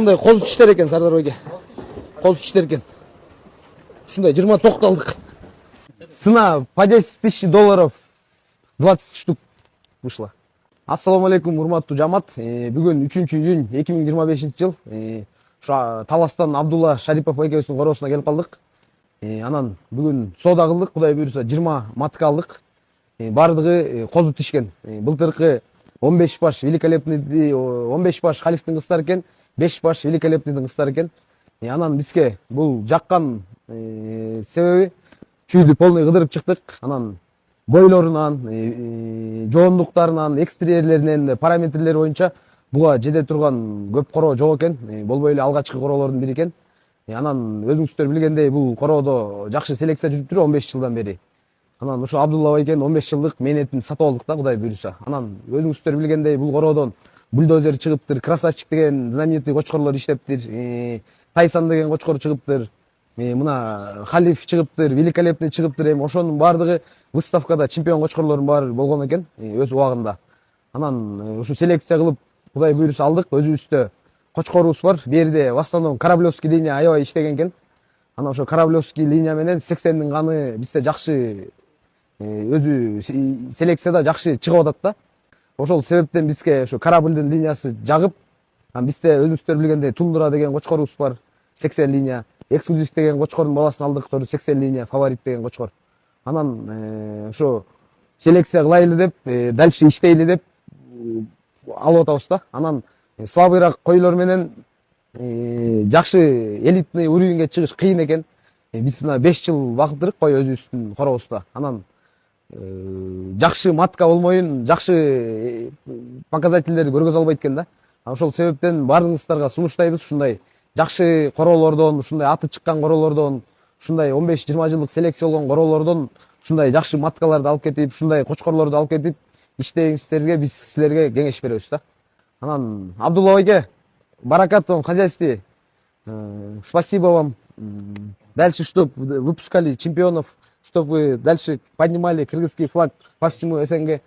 Мындай козу тиштер экен Сардар байке. Козу тиштер экен. Ушундай 20 токталдык. Цена по 10 тысяч долларов 20 штук вышла. Ассаламу алейкум, урматтуу жамаат. Бүгүн 3-июнь 2025 жыл. Ушу Таластан Абдулла Шарипов экөөбүздүн короосуна келип калдык. Анан бүгүн соода кылдык, Кудай буйруса 20 матка алдык. Бардыгы козу тишкен. Былтыркы 15 баш великолепный 15 баш халифтин кыздары экен, 5 баш великолепныйдын кыздары экен. Анан бизге бул жаккан себеби чүйдү полный кыдырып чыктык. Анан бойлорунан, жоондуктарынан, экстерьерлеринен, параметрлери боюнча буга жете турган көп короо жок экен. Болбой эле алгачкы короолордун бири экен. Анан өзүңүздөр билгендей бул короодо жакшы селекция жүрүп туруп 15 жылдан бери. Анан ушу Абдулла байкен 15 жылдык менетин сатып алдык да, Кудай буйруса. Анан өзүңүздөр билгендей бул короодон бульдозер чыгыптыр, красавчик деген знаменитый кочкорлор иштептир, Тайсан деген кочкор чыгыптыр, мына халиф чыгыптыр, великолепный чыгыптыр. Эми ошонун баардыгы выставкада чемпион кочкорлордун баары болгон экен өз убагында. Анан ушу селекция кылып Кудай буйруса алдык. Өзүбүздө кочкорубуз бар. Берде в основном Кораблевский линия аябай иштеген экен. Анан ошо Кораблевский линия менен 80дин каны бизде жакшы өзү селекцияда жакшы чыгып атат да. Ошол себептен бизге ошо корабльдин линиясы жагып, бизде өзүңүздөр билгендей Тундра деген кочкорубуз бар, 80 линия, эксклюзив деген кочкордун баласын алдык, 80 линия, фаворит деген кочкор. Анан ошо селекция кылайлы деп, дальше иштейли деп алып атабыз да. Анан слабыйраак койлор менен жакшы элитный уровеньге чыгыш кыйын экен. Биз мына 5 жыл убакыттырык кой өзүбүздүн корообузда. Анан жакшы матка болмоюн, жакшы показательдерди көргөзө албайт экен да. Ошол себептен баарыңыздарга сунуштайбыз ушундай жакшы короолордон, ушундай аты чыккан короолордон, ушундай 15-20 жылдык селекция болгон короолордон ушундай жакшы маткаларды алып кетип, ушундай кочкорлорду алып кетип иштегиңиздерге биз силерге кеңеш беребиз да. Анан Абдулла байке, баракат вам в хозяйстве. Спасибо вам. Дальше, чтобы выпускали чемпионов, чтобы вы дальше поднимали кыргызский флаг по всему СНГ.